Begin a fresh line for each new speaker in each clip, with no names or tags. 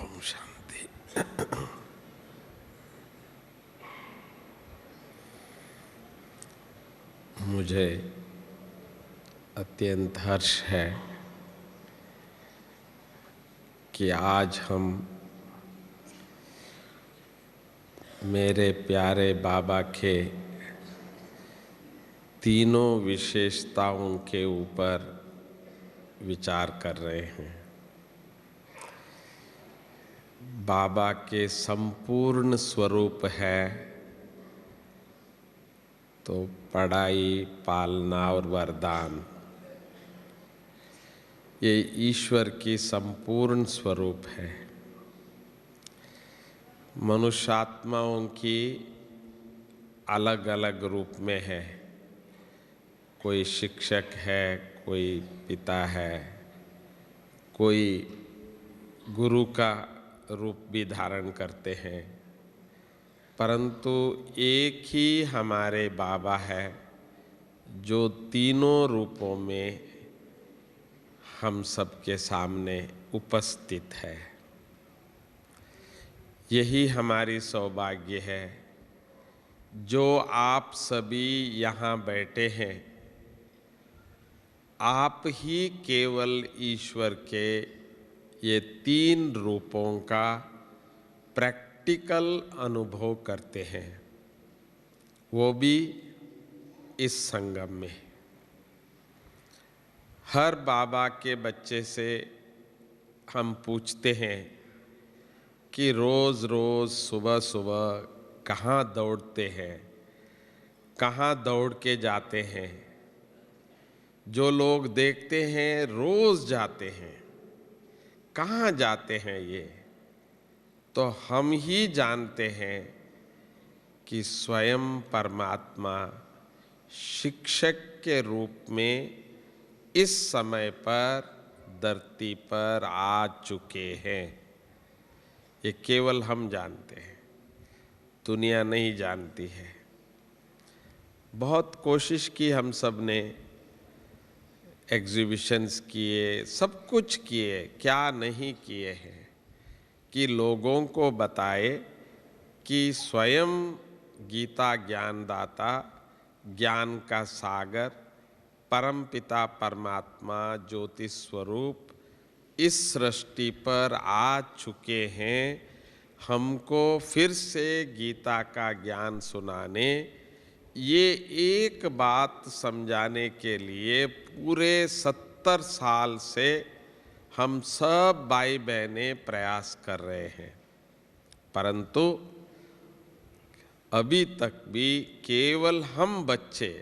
ओम शांति। मुझे अत्यंत हर्ष है कि आज हम मेरे प्यारे बाबा के तीनों विशेषताओं के ऊपर विचार कर रहे हैं। बाबा के संपूर्ण स्वरूप है तो पढ़ाई, पालना और वरदान, ये ईश्वर की संपूर्ण स्वरूप है। मनुष्यात्माओं की अलग अलग रूप में है। कोई शिक्षक है, कोई पिता है, कोई गुरु का रूप भी धारण करते हैं, परंतु एक ही हमारे बाबा है जो तीनों रूपों में हम सबके सामने उपस्थित है। यही हमारी सौभाग्य है जो आप सभी यहाँ बैठे हैं। आप ही केवल ईश्वर के ये तीन रूपों का प्रैक्टिकल अनुभव करते हैं, वो भी इस संगम में। हर बाबा के बच्चे से हम पूछते हैं कि रोज रोज सुबह सुबह कहाँ दौड़ते हैं, कहाँ दौड़ के जाते हैं। जो लोग देखते हैं रोज जाते हैं, कहाँ जाते हैं ये? तो हम ही जानते हैं कि स्वयं परमात्मा शिक्षक के रूप में इस समय पर धरती पर आ चुके हैं। ये केवल हम जानते हैं, दुनिया नहीं जानती है। बहुत कोशिश की हम सब ने, एग्जीबिशंस किए, सब कुछ किए, क्या नहीं किए हैं कि लोगों को बताए कि स्वयं गीता ज्ञानदाता, ज्ञान का सागर, परमपिता परमात्मा ज्योति स्वरूप इस सृष्टि पर आ चुके हैं। हमको फिर से गीता का ज्ञान सुनाने, ये एक बात समझाने के लिए पूरे 70 साल से हम सब भाई बहनें प्रयास कर रहे हैं, परंतु अभी तक भी केवल हम बच्चे,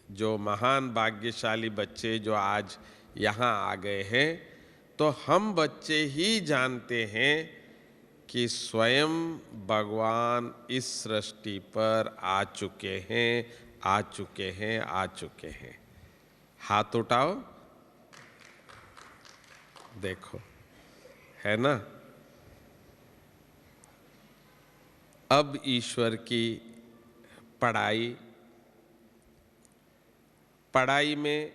जो महान भाग्यशाली बच्चे जो आज यहाँ आ गए हैं, तो हम बच्चे ही जानते हैं कि स्वयं भगवान इस सृष्टि पर आ चुके हैं, आ चुके हैं, आ चुके हैं। हाथ उठाओ, देखो, है ना? अब ईश्वर की पढ़ाई में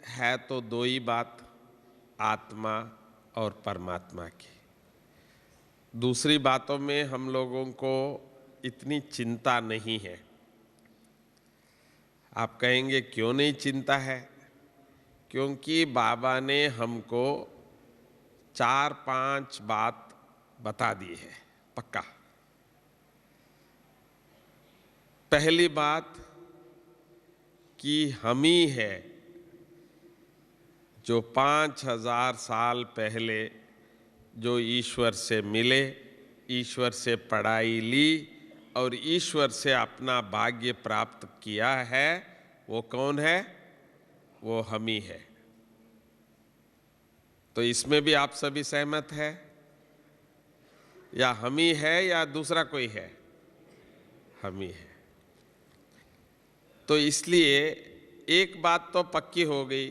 है तो दो ही बात, आत्मा और परमात्मा की। दूसरी बातों में हम लोगों को इतनी चिंता नहीं है। आप कहेंगे क्यों नहीं चिंता है? क्योंकि बाबा ने हमको 4-5 बात बता दी है पक्का। पहली बात कि हम ही है जो 5000 साल पहले जो ईश्वर से मिले, ईश्वर से पढ़ाई ली और ईश्वर से अपना भाग्य प्राप्त किया है। वो कौन है? वो हम ही है। तो इसमें भी आप सभी सहमत है? या हम ही है या दूसरा कोई है? हम ही है। तो इसलिए एक बात तो पक्की हो गई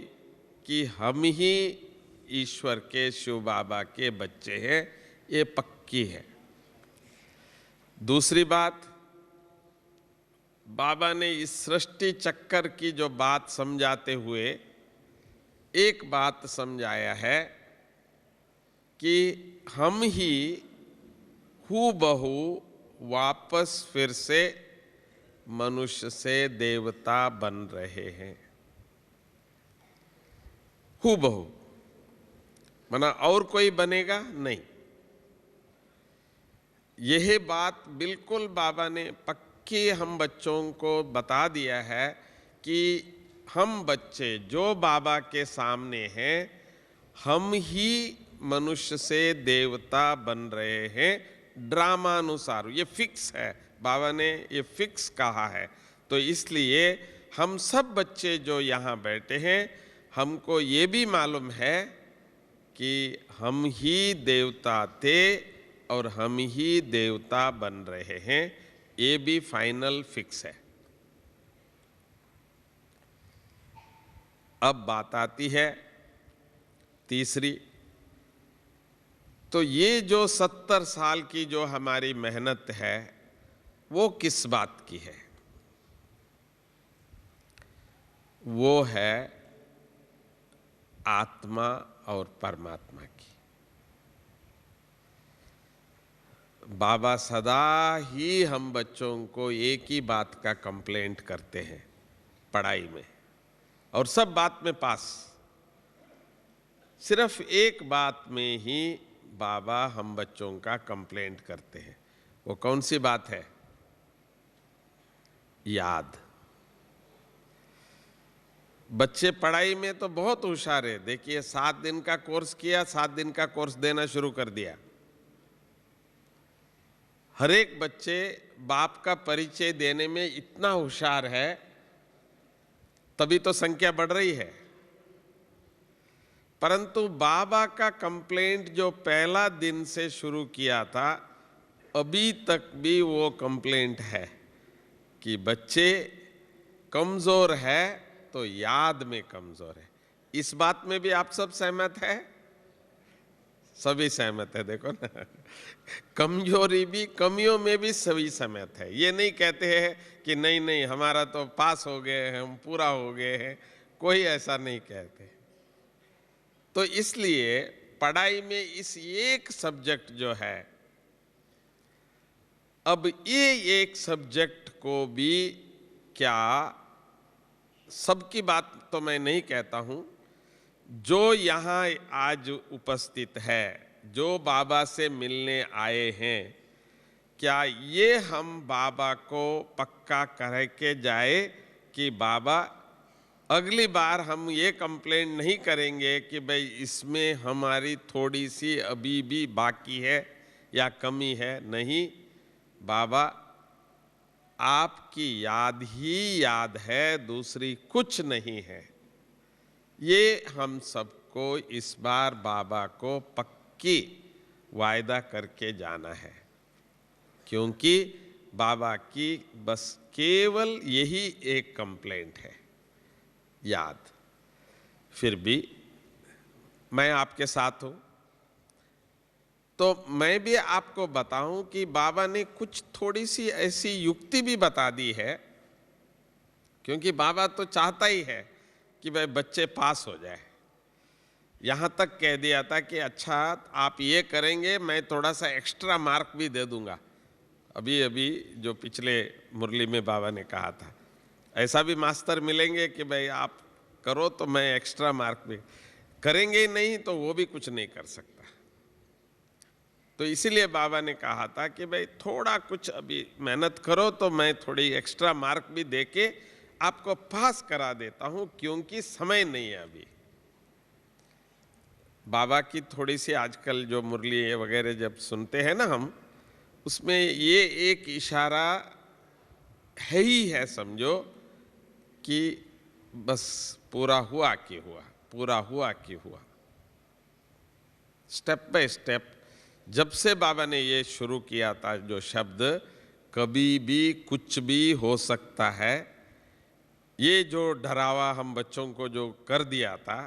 कि हम ही ईश्वर के शिव बाबा के बच्चे हैं, ये पक्की है। दूसरी बात, बाबा ने इस सृष्टि चक्कर की जो बात समझाते हुए एक बात समझाया है कि हम ही हूबहू वापस फिर से मनुष्य से देवता बन रहे हैं। हूबहू, माना और कोई बनेगा नहीं। यह बात बिल्कुल बाबा ने पक्की हम बच्चों को बता दिया है कि हम बच्चे जो बाबा के सामने हैं, हम ही मनुष्य से देवता बन रहे हैं ड्रामानुसार। ये फिक्स है, बाबा ने ये फिक्स कहा है। तो इसलिए हम सब बच्चे जो यहाँ बैठे हैं, हमको ये भी मालूम है कि हम ही देवता थे और हम ही देवता बन रहे हैं। ये भी फाइनल फिक्स है। अब बात आती है तीसरी। तो ये जो 70 साल की जो हमारी मेहनत है, वो किस बात की है? वो है आत्मा और परमात्मा की। बाबा सदा ही हम बच्चों को एक ही बात का कंप्लेंट करते हैं पढ़ाई में, और सब बात में पास। सिर्फ एक बात में ही बाबा हम बच्चों का कंप्लेंट करते हैं। वो कौन सी बात है? याद। बच्चे पढ़ाई में तो बहुत होशियार है। देखिए, 7 दिन का कोर्स किया, 7 दिन का कोर्स देना शुरू कर दिया। हर एक बच्चे बाप का परिचय देने में इतना होशियार है, तभी तो संख्या बढ़ रही है। परंतु बाबा का कंप्लेंट जो पहला दिन से शुरू किया था, अभी तक भी वो कंप्लेंट है कि बच्चे कमजोर है तो याद में कमजोर है। इस बात में भी आप सब सहमत है? सभी सहमत है। देखो ना, कमजोरी भी, कमियों में भी सभी सहमत है। ये नहीं कहते हैं कि नहीं नहीं हमारा तो पास हो गए हैं, हम पूरा हो गए हैं। कोई ऐसा नहीं कहते। तो इसलिए पढ़ाई में इस एक सब्जेक्ट जो है, अब ये एक सब्जेक्ट को भी, क्या सबकी बात तो मैं नहीं कहता हूं, जो यहाँ आज उपस्थित है, जो बाबा से मिलने आए हैं, क्या ये हम बाबा को पक्का कह के जाए कि बाबा अगली बार हम ये कंप्लेंट नहीं करेंगे कि भाई इसमें हमारी थोड़ी सी अभी भी बाकी है या कमी है? नहीं, बाबा आपकी याद ही याद है, दूसरी कुछ नहीं है। ये हम सबको इस बार बाबा को पक्की वायदा करके जाना है, क्योंकि बाबा की बस केवल यही एक कंप्लेंट है, याद। फिर भी मैं आपके साथ हूं, तो मैं भी आपको बताऊं कि बाबा ने कुछ थोड़ी सी ऐसी युक्ति भी बता दी है, क्योंकि बाबा तो चाहता ही है कि भाई बच्चे पास हो जाए। यहां तक कह दिया था कि अच्छा आप ये करेंगे, मैं थोड़ा सा एक्स्ट्रा मार्क भी दे दूंगा। अभी अभी जो पिछले मुरली में बाबा ने कहा था, ऐसा भी मास्टर मिलेंगे कि भाई आप करो तो मैं एक्स्ट्रा मार्क भी, करेंगे नहीं तो वो भी कुछ नहीं कर सकता। तो इसीलिए बाबा ने कहा था कि भाई थोड़ा कुछ अभी मेहनत करो तो मैं थोड़ी एक्स्ट्रा मार्क भी देके आपको पास करा देता हूं, क्योंकि समय नहीं है अभी। बाबा की थोड़ी सी आजकल जो मुरली वगैरह जब सुनते हैं ना हम, उसमें ये एक इशारा है ही है, समझो कि बस पूरा हुआ कि हुआ, पूरा हुआ कि हुआ। स्टेप बाय स्टेप जब से बाबा ने ये शुरू किया था, जो शब्द कभी भी कुछ भी हो सकता है, ये जो डरावा हम बच्चों को जो कर दिया था,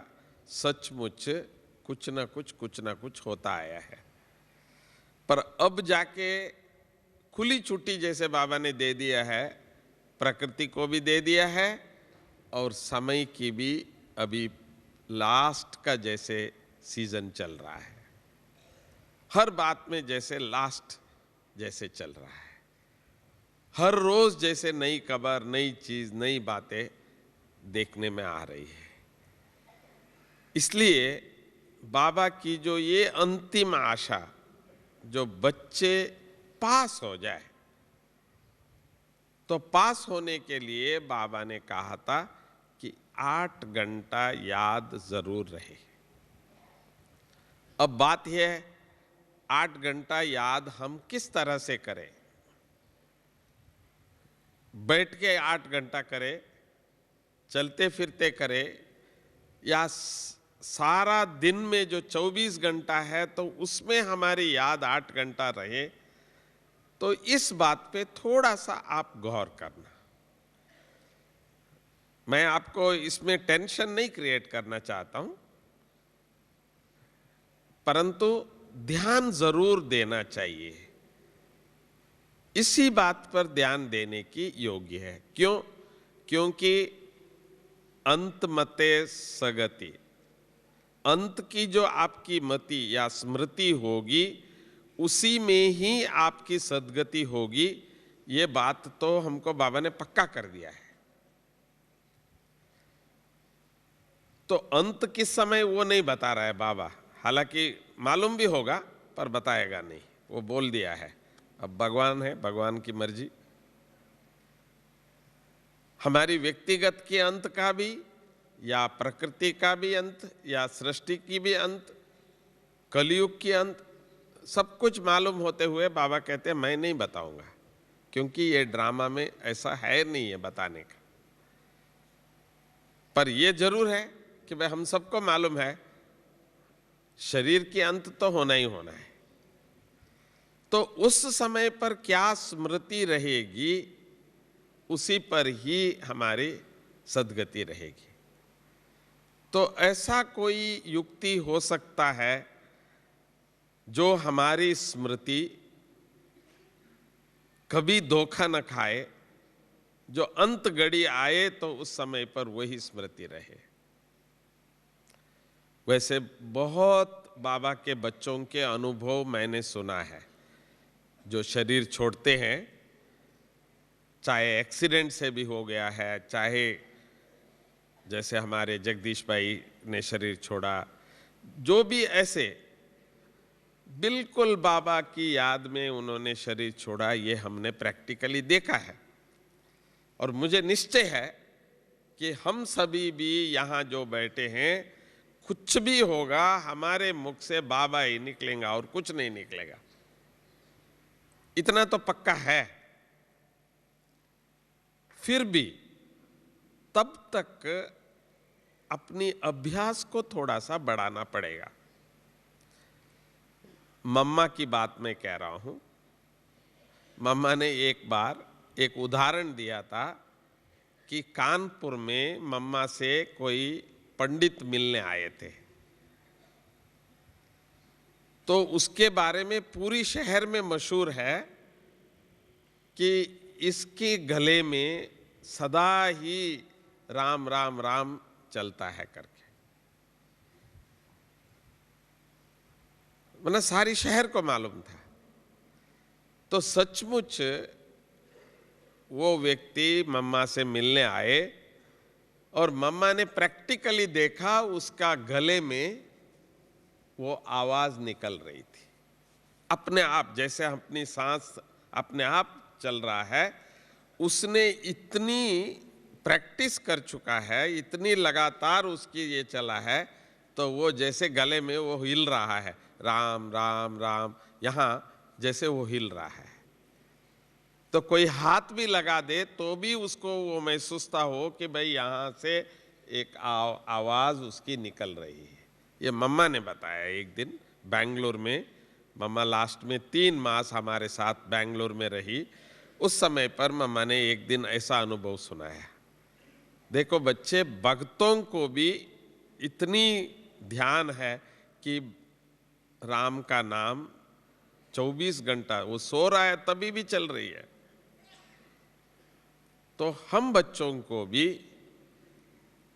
सचमुच कुछ ना कुछ होता आया है। पर अब जाके खुली छुट्टी जैसे बाबा ने दे दिया है, प्रकृति को भी दे दिया है और समय की भी अभी लास्ट का जैसे सीजन चल रहा है। हर बात में जैसे लास्ट जैसे चल रहा है, हर रोज जैसे नई खबर, नई चीज, नई बातें देखने में आ रही है। इसलिए बाबा की जो ये अंतिम आशा, जो बच्चे पास हो जाए, तो पास होने के लिए बाबा ने कहा था कि 8 घंटा याद जरूर रहे। अब बात यह है, 8 घंटा याद हम किस तरह से करें? बैठ के 8 घंटा करें, चलते फिरते करें, या सारा दिन में जो 24 घंटा है तो उसमें हमारी याद 8 घंटा रहे? तो इस बात पे थोड़ा सा आप गौर करना। मैं आपको इसमें टेंशन नहीं क्रिएट करना चाहता हूं, परंतु ध्यान जरूर देना चाहिए। इसी बात पर ध्यान देने की योग्य है। क्यों? क्योंकि अंत मते सगति, अंत की जो आपकी मति या स्मृति होगी, उसी में ही आपकी सद्गति होगी। ये बात तो हमको बाबा ने पक्का कर दिया है। तो अंत किस समय वो नहीं बता रहा है बाबा, हालांकि मालूम भी होगा पर बताएगा नहीं, वो बोल दिया है। अब भगवान है, भगवान की मर्जी। हमारी व्यक्तिगत के अंत का भी, या प्रकृति का भी अंत, या सृष्टि की भी अंत, कलयुग की अंत, सब कुछ मालूम होते हुए बाबा कहते हैं मैं नहीं बताऊंगा, क्योंकि ये ड्रामा में ऐसा है नहीं है बताने का। पर ये जरूर है कि भाई हम सबको मालूम है शरीर के अंत तो होना ही होना है। तो उस समय पर क्या स्मृति रहेगी, उसी पर ही हमारी सद्गति रहेगी। तो ऐसा कोई युक्ति हो सकता है जो हमारी स्मृति कभी धोखा न खाए, जो अंत घड़ी आए तो उस समय पर वही स्मृति रहे। वैसे बहुत बाबा के बच्चों के अनुभव मैंने सुना है, जो शरीर छोड़ते हैं, चाहे एक्सीडेंट से भी हो गया है, चाहे जैसे हमारे जगदीश भाई ने शरीर छोड़ा, जो भी ऐसे बिल्कुल बाबा की याद में उन्होंने शरीर छोड़ा, ये हमने प्रैक्टिकली देखा है। और मुझे निश्चय है कि हम सभी भी यहाँ जो बैठे हैं, कुछ भी होगा हमारे मुख से बाबा ही निकलेगा और कुछ नहीं निकलेगा, इतना तो पक्का है। फिर भी तब तक अपनी अभ्यास को थोड़ा सा बढ़ाना पड़ेगा। मम्मा की बात मैं कह रहा हूं। मम्मा ने एक बार एक उदाहरण दिया था कि कानपुर में मम्मा से कोई पंडित मिलने आए थे, तो उसके बारे में पूरी शहर में मशहूर है कि इसके गले में सदा ही राम राम राम चलता है करके, मतलब सारी शहर को मालूम था। तो सचमुच वो व्यक्ति मम्मा से मिलने आए और मम्मा ने प्रैक्टिकली देखा उसका गले में वो आवाज निकल रही थी अपने आप, जैसे अपनी सांस अपने आप चल रहा है। उसने इतनी प्रैक्टिस कर चुका है, इतनी लगातार उसकी ये चला है, तो वो जैसे गले में वो हिल रहा है, राम राम राम, यहां जैसे वो हिल रहा है। तो कोई हाथ भी लगा दे तो भी उसको वो महसूस हो कि भाई यहां से एक आवाज उसकी निकल रही है। ये मम्मा ने बताया एक दिन बेंगलोर में। मम्मा लास्ट में 3 मास हमारे साथ बेंगलोर में रही। उस समय पर मम्मा ने एक दिन ऐसा अनुभव सुनाया। देखो बच्चे, भक्तों को भी इतनी ध्यान है कि राम का नाम 24 घंटा, वो सो रहा है तभी भी चल रही है। तो हम बच्चों को भी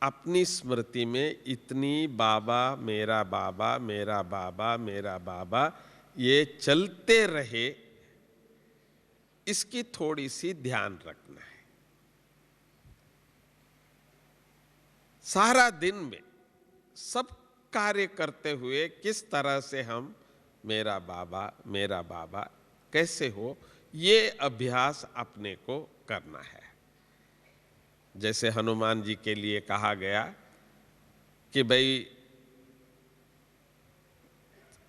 अपनी स्मृति में इतनी बाबा मेरा बाबा मेरा बाबा मेरा बाबा, ये चलते रहे, इसकी थोड़ी सी ध्यान रखना है। सारा दिन में सब कार्य करते हुए किस तरह से हम मेरा बाबा कैसे हो, ये अभ्यास अपने को करना है। जैसे हनुमान जी के लिए कहा गया कि भाई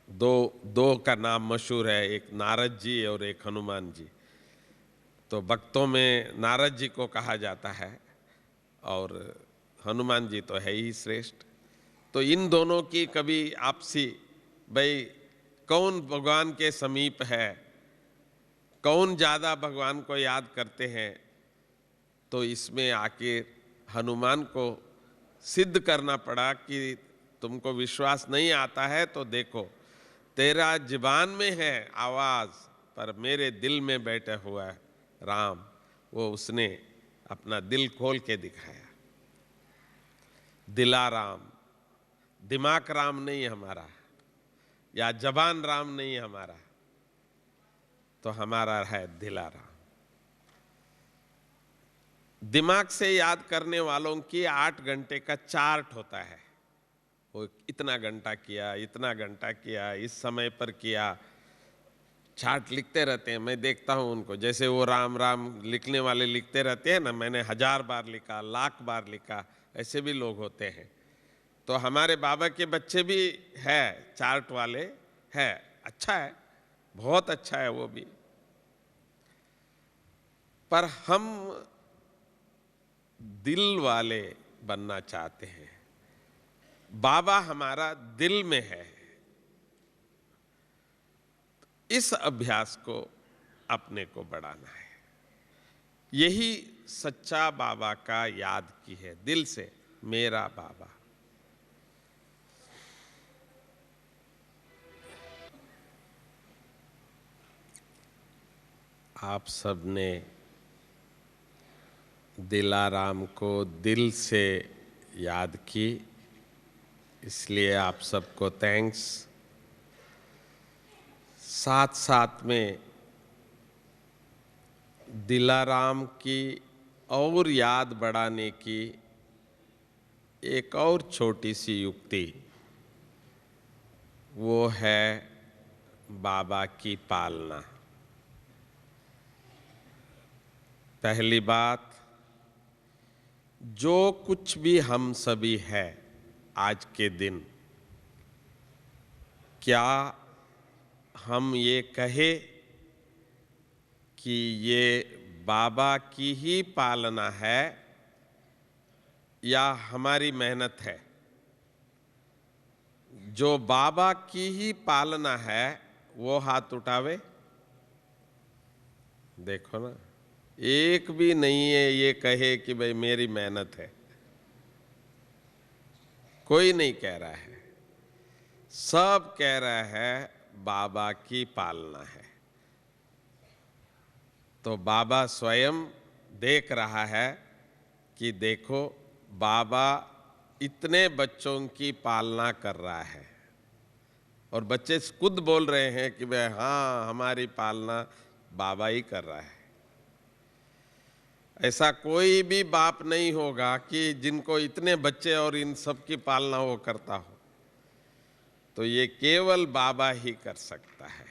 दो का नाम मशहूर है, एक नारद जी और एक हनुमान जी। तो भक्तों में नारद जी को कहा जाता है और हनुमान जी तो है ही श्रेष्ठ। तो इन दोनों की कभी आपसी, भाई कौन भगवान के समीप है, कौन ज्यादा भगवान को याद करते हैं, तो इसमें आखिर हनुमान को सिद्ध करना पड़ा कि तुमको विश्वास नहीं आता है तो देखो, तेरा जुबान में है आवाज, पर मेरे दिल में बैठा हुआ है राम। वो उसने अपना दिल खोल के दिखाया। दिलाराम, दिमाग राम नहीं हमारा, या जबान राम नहीं हमारा, तो हमारा है दिलाराम। दिमाग से याद करने वालों की 8 घंटे का चार्ट होता है। वो इतना घंटा किया, इतना घंटा किया, इस समय पर किया, चार्ट लिखते रहते हैं। मैं देखता हूं उनको, जैसे वो राम राम लिखने वाले लिखते रहते हैं ना, मैंने 1000 बार लिखा, लाख बार लिखा, ऐसे भी लोग होते हैं। तो हमारे बाबा के बच्चे भी है चार्ट वाले, है, अच्छा है, बहुत अच्छा है वो भी। पर हम दिल वाले बनना चाहते हैं। बाबा हमारा दिल में है। इस अभ्यास को अपने को बढ़ाना है। यही सच्चा बाबा का याद की है, दिल से मेरा बाबा। आप सबने दिलाराम को दिल से याद की, इसलिए आप सबको थैंक्स। साथ साथ में दिलाराम की और याद बढ़ाने की एक और छोटी सी युक्ति, वो है बाबा की पालना। पहली बात, जो कुछ भी हम सभी है आज के दिन, क्या हम ये कहे कि ये बाबा की ही पालना है या हमारी मेहनत है? जो बाबा की ही पालना है वो हाथ उठावे। देखो ना, एक भी नहीं है ये कहे कि भाई मेरी मेहनत है। कोई नहीं कह रहा है, सब कह रहा है बाबा की पालना है। तो बाबा स्वयं देख रहा है कि देखो, बाबा इतने बच्चों की पालना कर रहा है, और बच्चे खुद बोल रहे हैं कि भाई हाँ, हमारी पालना बाबा ही कर रहा है। ऐसा कोई भी बाप नहीं होगा कि जिनको इतने बच्चे और इन सब की पालना वो करता हो। तो ये केवल बाबा ही कर सकता है।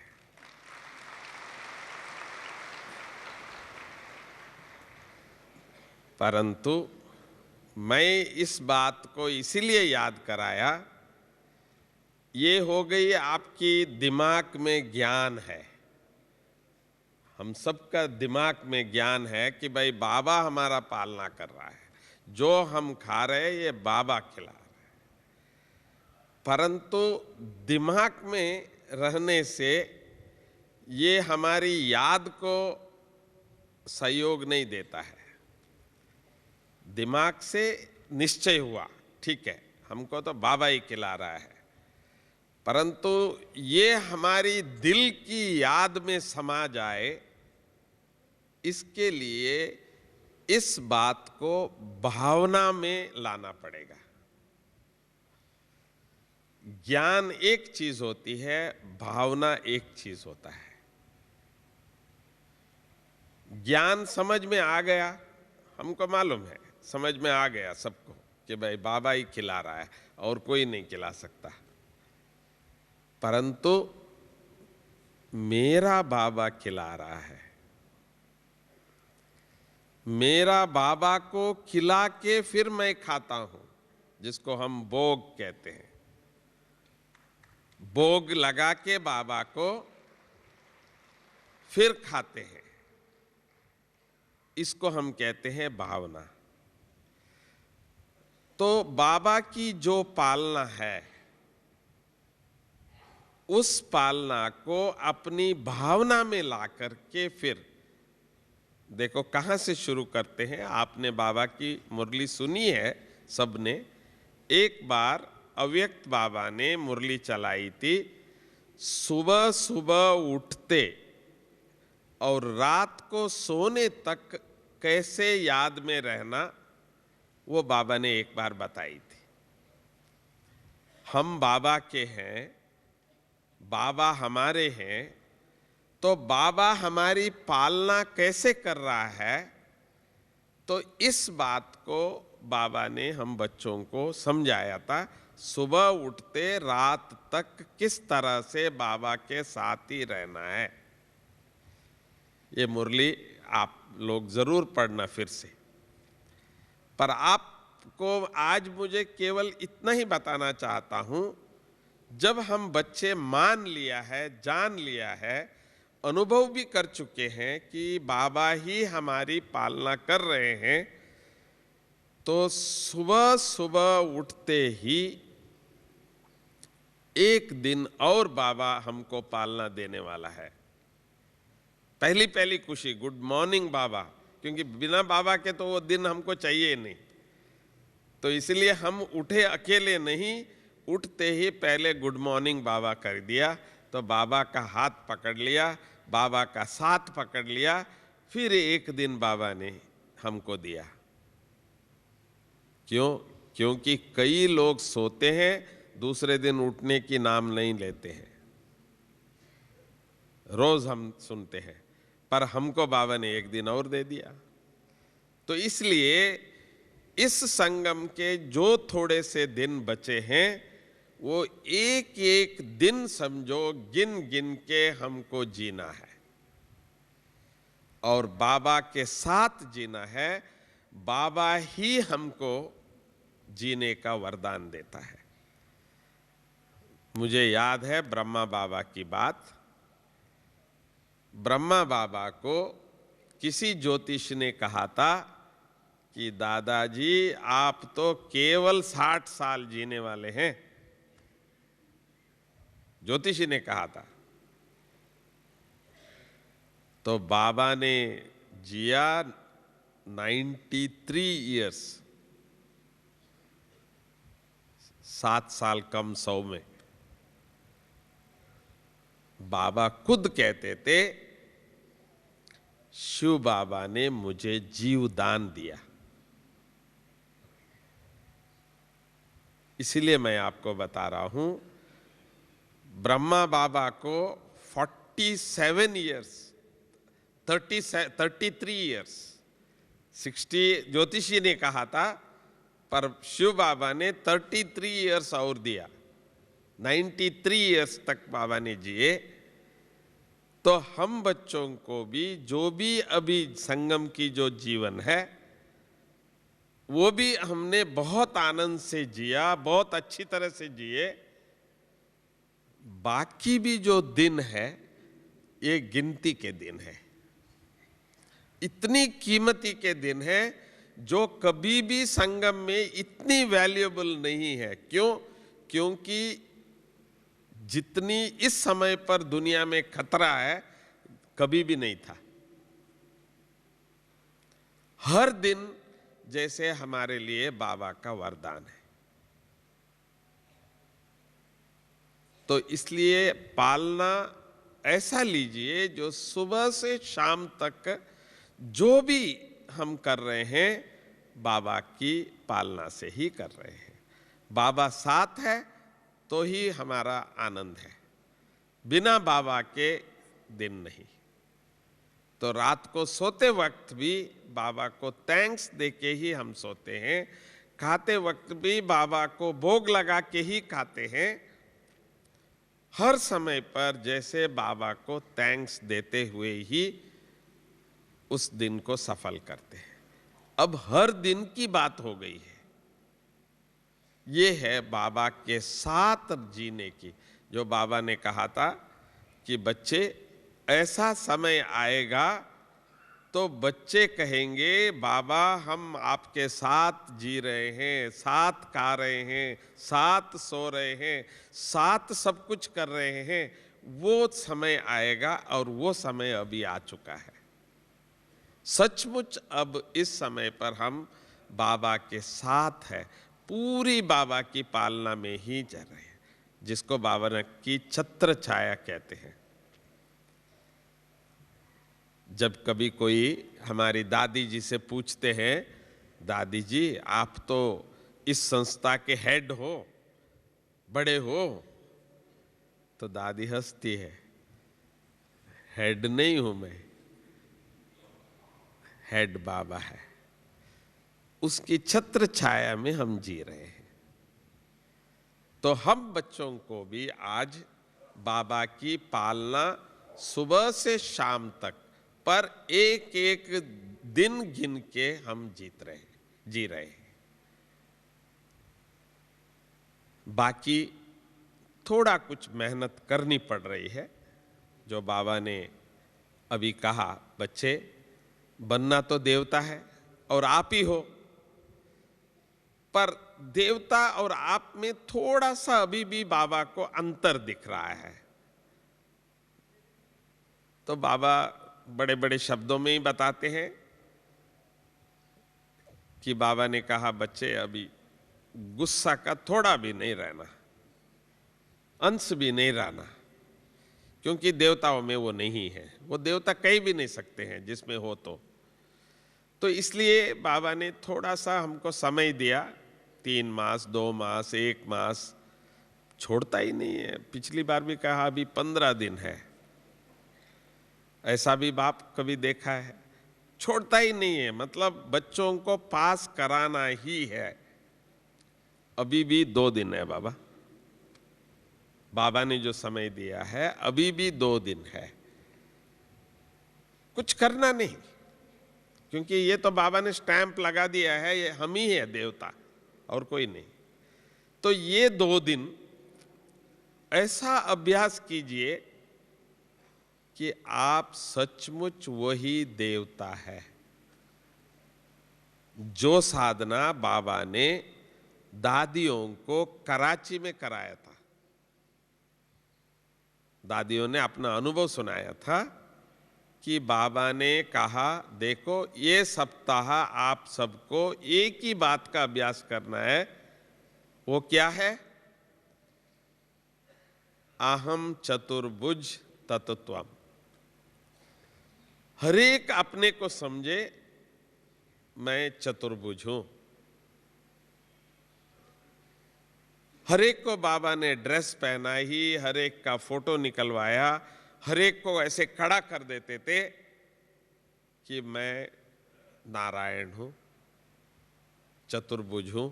परंतु मैं इस बात को इसीलिए याद कराया, ये हो गई आपकी दिमाग में ज्ञान है, हम सबका दिमाग में ज्ञान है कि भाई बाबा हमारा पालना कर रहा है, जो हम खा रहे हैं ये बाबा खिला रहे हैं। परंतु दिमाग में रहने से ये हमारी याद को सहयोग नहीं देता है। दिमाग से निश्चय हुआ, ठीक है, हमको तो बाबा ही खिला रहा है, परंतु ये हमारी दिल की याद में समा जाए, इसके लिए इस बात को भावना में लाना पड़ेगा। ज्ञान एक चीज होती है, भावना एक चीज होता है। ज्ञान समझ में आ गया, हमको मालूम है, समझ में आ गया सबको कि भाई बाबा ही खिला रहा है और कोई नहीं खिला सकता। परंतु मेरा बाबा खिला रहा है, मेरा बाबा को खिला के फिर मैं खाता हूं, जिसको हम भोग कहते हैं। भोग लगा के बाबा को फिर खाते हैं, इसको हम कहते हैं भावना। तो बाबा की जो पालना है, उस पालना को अपनी भावना में ला करके फिर देखो कहां से शुरू करते हैं। आपने बाबा की मुरली सुनी है सबने। एक बार अव्यक्त बाबा ने मुरली चलाई थी, सुबह सुबह उठते और रात को सोने तक कैसे याद में रहना, वो बाबा ने एक बार बताई थी। हम बाबा के हैं, बाबा हमारे हैं, तो बाबा हमारी पालना कैसे कर रहा है, तो इस बात को बाबा ने हम बच्चों को समझाया था। सुबह उठते रात तक किस तरह से बाबा के साथ ही रहना है। ये मुरली आप लोग जरूर पढ़ना फिर से। पर आपको आज मुझे केवल इतना ही बताना चाहता हूं, जब हम बच्चे मान लिया है, जान लिया है, अनुभव भी कर चुके हैं कि बाबा ही हमारी पालना कर रहे हैं, तो सुबह सुबह उठते ही एक दिन और बाबा हमको पालना देने वाला है। पहली पहली खुशी, गुड मॉर्निंग बाबा, क्योंकि बिना बाबा के तो वो दिन हमको चाहिए नहीं। तो इसलिए हम उठे अकेले नहीं, उठते ही पहले गुड मॉर्निंग बाबा कर दिया। तो बाबा का हाथ पकड़ लिया, बाबा का साथ पकड़ लिया, फिर एक दिन बाबा ने हमको दिया। क्यों? क्योंकि कई लोग सोते हैं, दूसरे दिन उठने की नाम नहीं लेते हैं। रोज हम सुनते हैं, पर हमको बाबा ने एक दिन और दे दिया। तो इसलिए इस संगम के जो थोड़े से दिन बचे हैं, वो एक एक दिन समझो गिन गिन के हमको जीना है और बाबा के साथ जीना है। बाबा ही हमको जीने का वरदान देता है। मुझे याद है ब्रह्मा बाबा की बात। ब्रह्मा बाबा को किसी ज्योतिष ने कहा था कि दादाजी आप तो केवल 60 साल जीने वाले हैं। ज्योतिषी ने कहा था। तो बाबा ने जिया 93 इयर्स, 7 साल कम 100 में। बाबा खुद कहते थे, शिव बाबा ने मुझे जीवदान दिया। इसलिए मैं आपको बता रहा हूं, ब्रह्मा बाबा को 47 इयर्स, 33 इयर्स, 60 ज्योतिषी ने कहा था, पर शिव बाबा ने 33 इयर्स और दिया। 93 इयर्स तक बाबा ने जिए। तो हम बच्चों को भी जो भी अभी संगम की जो जीवन है, वो भी हमने बहुत आनंद से जिया, बहुत अच्छी तरह से जिए। बाकी भी जो दिन है, ये गिनती के दिन है, इतनी कीमती के दिन है जो कभी भी संगम में इतनी वैल्यूएबल नहीं है। क्यों? क्योंकि जितनी इस समय पर दुनिया में खतरा है, कभी भी नहीं था। हर दिन जैसे हमारे लिए बाबा का वरदान है। तो इसलिए पालना ऐसा लीजिए जो सुबह से शाम तक जो भी हम कर रहे हैं, बाबा की पालना से ही कर रहे हैं। बाबा साथ है तो ही हमारा आनंद है, बिना बाबा के दिन नहीं। तो रात को सोते वक्त भी बाबा को थैंक्स देके ही हम सोते हैं, खाते वक्त भी बाबा को भोग लगा के ही खाते हैं। हर समय पर जैसे बाबा को थैंक्स देते हुए ही उस दिन को सफल करते हैं। अब हर दिन की बात हो गई है। ये है बाबा के साथ जीने की, जो बाबा ने कहा था कि बच्चे, ऐसा समय आएगा तो बच्चे कहेंगे बाबा हम आपके साथ जी रहे हैं, साथ खा रहे हैं, साथ सो रहे हैं, साथ सब कुछ कर रहे हैं। वो समय आएगा और वो समय अभी आ चुका है। सचमुच अब इस समय पर हम बाबा के साथ है, पूरी बाबा की पालना में ही चल रहे हैं, जिसको बाबा ने की छत्र छाया कहते हैं। जब कभी कोई हमारी दादी जी से पूछते हैं, दादी जी आप तो इस संस्था के हेड हो, बड़े हो, तो दादी हंसती है, हेड नहीं हूं मैं, हेड बाबा है। उसकी छत्र छाया में हम जी रहे हैं। तो हम बच्चों को भी आज बाबा की पालना सुबह से शाम तक पर एक एक दिन गिन के हम जी रहे हैं। बाकी थोड़ा कुछ मेहनत करनी पड़ रही है। जो बाबा ने अभी कहा, बच्चे बनना तो देवता है और आप ही हो, पर देवता और आप में थोड़ा सा अभी भी बाबा को अंतर दिख रहा है। तो बाबा बड़े बड़े शब्दों में ही बताते हैं कि बाबा ने कहा, बच्चे अभी गुस्सा का थोड़ा भी नहीं रहना, अंश भी नहीं रहना, क्योंकि देवताओं में वो नहीं है। वो देवता कह भी नहीं सकते हैं जिसमें हो तो इसलिए बाबा ने थोड़ा सा हमको समय दिया, 3 मास, 2 मास, 1 मास, छोड़ता ही नहीं है। पिछली बार भी कहा अभी 15 दिन है। ऐसा भी बाप कभी देखा है? छोड़ता ही नहीं है, मतलब बच्चों को पास कराना ही है। अभी भी 2 दिन है बाबा, बाबा ने जो समय दिया है अभी भी 2 दिन है। कुछ करना नहीं, क्योंकि ये तो बाबा ने स्टैंप लगा दिया है, ये हम ही है देवता और कोई नहीं। तो ये 2 दिन ऐसा अभ्यास कीजिए कि आप सचमुच वही देवता है। जो साधना बाबा ने दादियों को कराची में कराया था, दादियों ने अपना अनुभव सुनाया था कि बाबा ने कहा, देखो ये सप्ताह आप सबको एक ही बात का अभ्यास करना है। वो क्या है? अहम चतुर्भुज तत्त्वम। हरेक अपने को समझे मैं चतुर्भुज हूं। हरेक को बाबा ने ड्रेस पहना ही, हरेक का फोटो निकलवाया, हरेक को ऐसे खड़ा कर देते थे कि मैं नारायण हूं, चतुर्भुज हूं।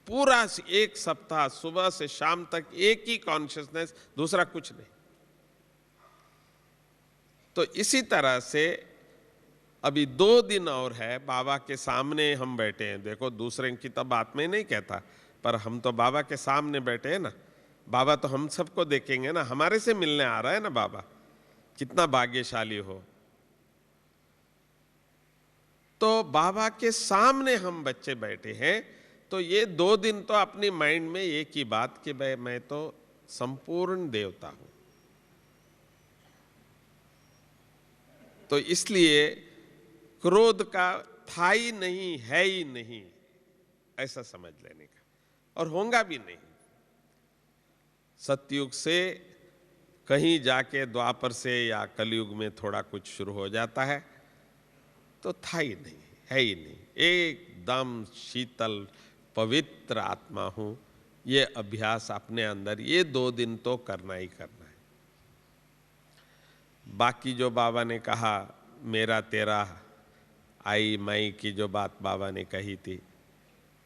पूरा एक सप्ताह सुबह से शाम तक एक ही कॉन्शियसनेस, दूसरा कुछ नहीं। तो इसी तरह से अभी 2 दिन और है, बाबा के सामने हम बैठे हैं। देखो दूसरे की तो बात में नहीं कहता, पर हम तो बाबा के सामने बैठे हैं ना। बाबा तो हम सबको देखेंगे ना, हमारे से मिलने आ रहा है ना बाबा। कितना भाग्यशाली हो। तो बाबा के सामने हम बच्चे बैठे हैं। तो ये 2 दिन तो अपनी माइंड में एक ही बात कि भाई मैं तो संपूर्ण देवता हूं। तो इसलिए क्रोध का था ही नहीं, है ही नहीं, ऐसा समझ लेने का, और होगा भी नहीं। सतयुग से कहीं जाके द्वापर से या कलयुग में थोड़ा कुछ शुरू हो जाता है, तो था ही नहीं, है ही नहीं। एकदम शीतल पवित्र आत्मा हूं, ये अभ्यास अपने अंदर ये 2 दिन तो करना ही करना है। बाकी जो बाबा ने कहा, मेरा तेरा, आई मई की जो बात बाबा ने कही थी,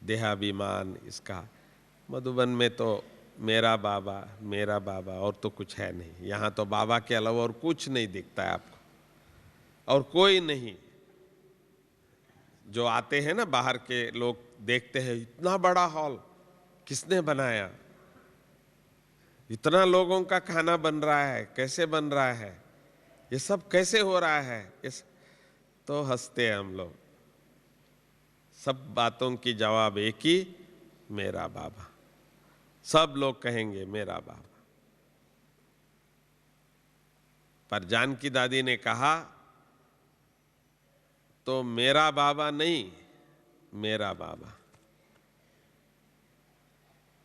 देहाभिमान, इसका मधुबन में तो मेरा बाबा और तो कुछ है नहीं। यहाँ तो बाबा के अलावा और कुछ नहीं दिखता है आपको, और कोई नहीं। जो आते हैं ना बाहर के लोग, देखते हैं इतना बड़ा हॉल किसने बनाया, इतना लोगों का खाना बन रहा है, कैसे बन रहा है, ये सब कैसे हो रहा है, इस तो हंसते हैं हम लोग। सब बातों की जवाब एक ही, मेरा बाबा। सब लोग कहेंगे मेरा बाबा। पर जानकी दादी ने कहा तो मेरा बाबा नहीं, मेरा बाबा।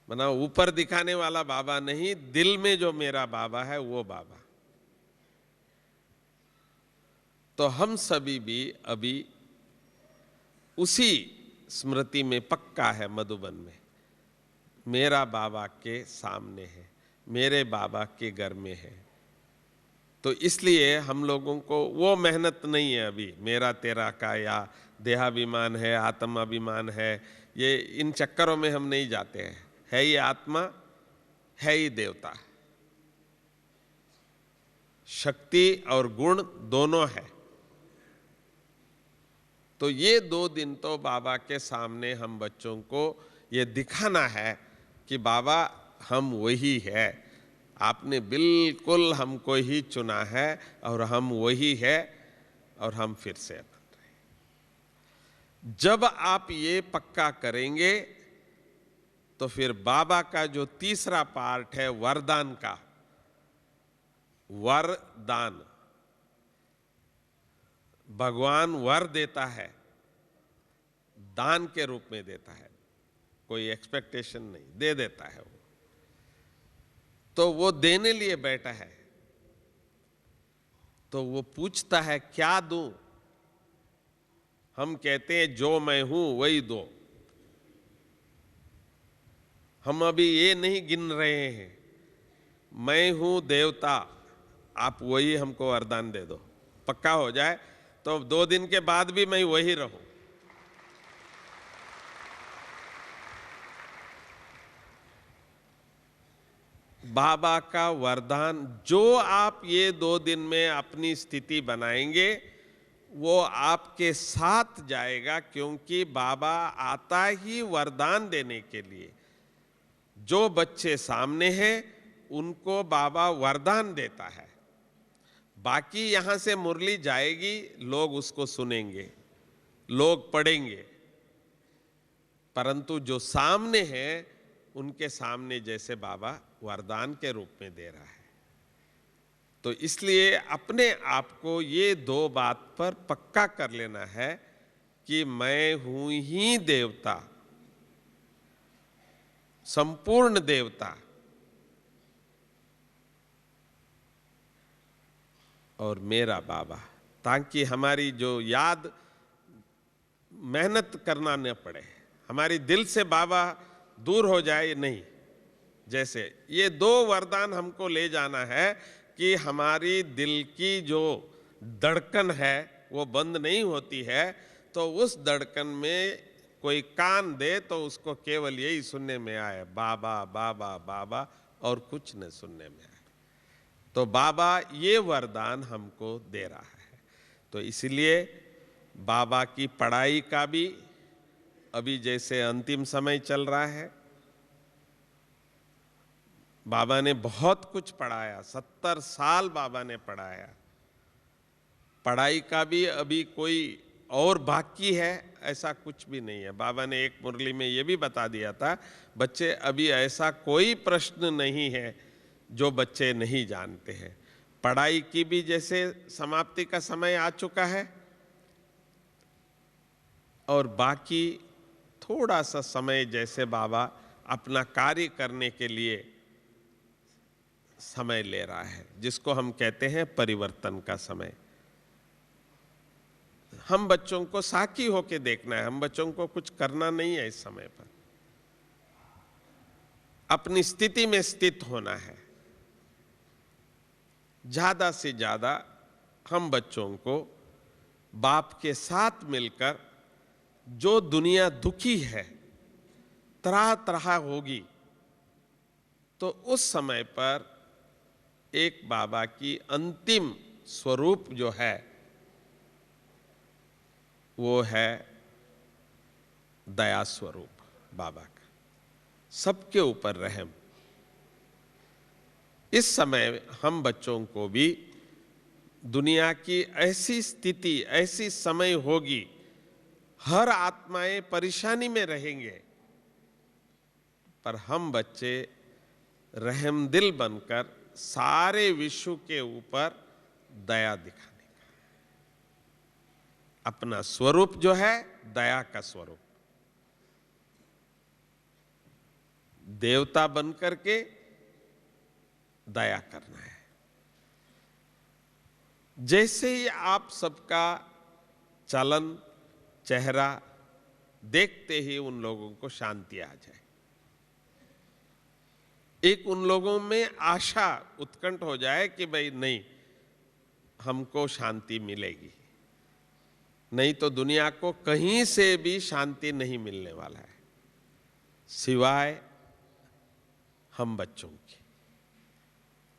माना ऊपर दिखाने वाला बाबा नहीं, दिल में जो मेरा बाबा है वो बाबा। तो हम सभी भी अभी उसी स्मृति में पक्का है, मधुबन में मेरा बाबा के सामने है, मेरे बाबा के घर में है। तो इसलिए हम लोगों को वो मेहनत नहीं है अभी मेरा तेरा का, या देहाभिमान है, आत्माभिमान है, ये इन चक्करों में हम नहीं जाते हैं। है ही आत्मा, है ही देवता, शक्ति और गुण दोनों है। तो ये 2 दिन तो बाबा के सामने हम बच्चों को ये दिखाना है कि बाबा हम वही है, आपने बिल्कुल हमको ही चुना है और हम वही है, और हम फिर से बन रहे हैं। जब आप ये पक्का करेंगे तो फिर बाबा का जो तीसरा पार्ट है वरदान का, वरदान, भगवान वर देता है, दान के रूप में देता है, कोई एक्सपेक्टेशन नहीं, दे देता है वो। तो वो देने लिए बैठा है, तो वो पूछता है क्या दूं। हम कहते हैं जो मैं हूं वही दो। हम अभी ये नहीं गिन रहे हैं, मैं हूं देवता, आप वही हमको वरदान दे दो। पक्का हो जाए तो 2 दिन के बाद भी मैं वही रहूं। बाबा का वरदान, जो आप ये 2 दिन में अपनी स्थिति बनाएंगे वो आपके साथ जाएगा, क्योंकि बाबा आता ही वरदान देने के लिए। जो बच्चे सामने हैं उनको बाबा वरदान देता है। बाकी यहां से मुरली जाएगी, लोग उसको सुनेंगे, लोग पढ़ेंगे, परंतु जो सामने हैं उनके सामने जैसे बाबा वरदान के रूप में दे रहा है। तो इसलिए अपने आप को ये 2 बात पर पक्का कर लेना है कि मैं हूं ही देवता, संपूर्ण देवता, और मेरा बाबा, ताकि हमारी जो याद मेहनत करना न पड़े, हमारी दिल से बाबा दूर हो जाए नहीं। जैसे ये 2 वरदान हमको ले जाना है कि हमारी दिल की जो धड़कन है वो बंद नहीं होती है, तो उस धड़कन में कोई कान दे तो उसको केवल यही सुनने में आए, बाबा बाबा बाबा, और कुछ न सुनने में आए। तो बाबा ये वरदान हमको दे रहा है। तो इसलिए बाबा की पढ़ाई का भी अभी जैसे अंतिम समय चल रहा है, बाबा ने बहुत कुछ पढ़ाया, 70 साल बाबा ने पढ़ाया। पढ़ाई का भी अभी कोई और बाकी है ऐसा कुछ भी नहीं है। बाबा ने एक मुरली में ये भी बता दिया था, बच्चे अभी ऐसा कोई प्रश्न नहीं है जो बच्चे नहीं जानते हैं। पढ़ाई की भी जैसे समाप्ति का समय आ चुका है, और बाकी थोड़ा सा समय जैसे बाबा अपना कार्य करने के लिए समय ले रहा है, जिसको हम कहते हैं परिवर्तन का समय। हम बच्चों को साकी होके देखना है, हम बच्चों को कुछ करना नहीं है इस समय पर। अपनी स्थिति में स्थित होना है। ज्यादा से ज्यादा हम बच्चों को बाप के साथ मिलकर, जो दुनिया दुखी है, तरह तरह होगी, तो उस समय पर एक बाबा की अंतिम स्वरूप जो है वो है दया स्वरूप बाबा का, सबके ऊपर रहम। इस समय हम बच्चों को भी दुनिया की ऐसी स्थिति, ऐसी समय होगी, हर आत्माएं परेशानी में रहेंगे, पर हम बच्चे रहमदिल बनकर सारे विश्व के ऊपर दया दिखाने का, अपना स्वरूप जो है दया का स्वरूप, देवता बनकर के दया करना है। जैसे ही आप सबका चलन, चेहरा देखते ही उन लोगों को शांति आ जाए, एक उन लोगों में आशा उत्कंठ हो जाए कि भाई नहीं, हमको शांति मिलेगी, नहीं तो दुनिया को कहीं से भी शांति नहीं मिलने वाला है सिवाय हम बच्चों के।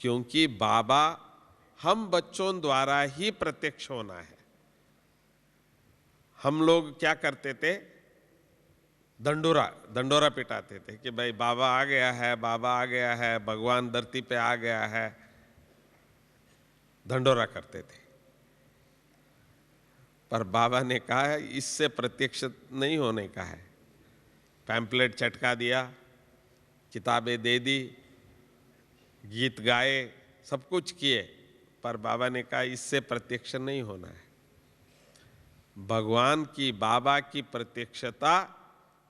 क्योंकि बाबा हम बच्चों द्वारा ही प्रत्यक्ष होना है। हम लोग क्या करते थे, दंडोरा पिटाते थे कि भाई बाबा आ गया है, बाबा आ गया है, भगवान धरती पे आ गया है, दंडोरा करते थे। पर बाबा ने कहा इससे प्रत्यक्ष नहीं होने का है। पैम्पलेट चटका दिया, किताबें दे दी, गीत गाए, सब कुछ किए, पर बाबा ने कहा इससे प्रत्यक्ष नहीं होना है। भगवान की, बाबा की प्रत्यक्षता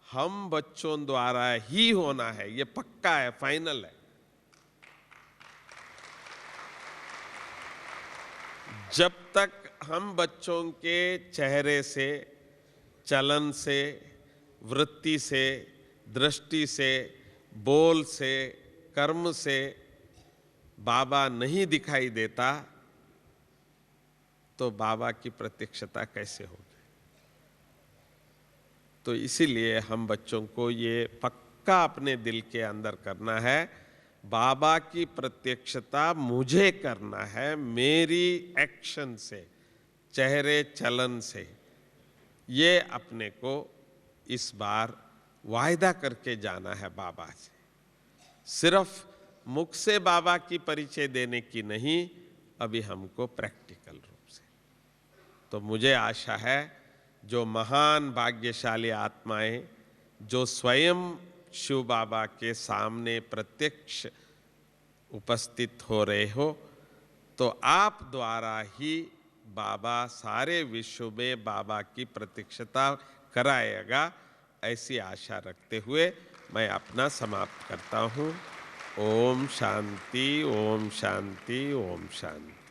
हम बच्चों द्वारा ही होना है, ये पक्का है, फाइनल है। जब तक हम बच्चों के चेहरे से, चलन से, वृत्ति से, दृष्टि से, बोल से, कर्म से बाबा नहीं दिखाई देता, तो बाबा की प्रत्यक्षता कैसे होगी? तो इसीलिए हम बच्चों को ये पक्का अपने दिल के अंदर करना है, बाबा की प्रत्यक्षता मुझे करना है, मेरी एक्शन से, चेहरे चलन से। ये अपने को इस बार वायदा करके जाना है बाबा से। सिर्फ मुख से बाबा की परिचय देने की नहीं, अभी हमको प्रैक्टिकल रूप से। तो मुझे आशा है जो महान भाग्यशाली आत्माएं जो स्वयं शिव बाबा के सामने प्रत्यक्ष उपस्थित हो रहे हो, तो आप द्वारा ही बाबा सारे विश्व में बाबा की प्रत्यक्षता कराएगा, ऐसी आशा रखते हुए मैं अपना समाप्त करता हूँ। ओम शांति, ओम शांति, ओम शांति।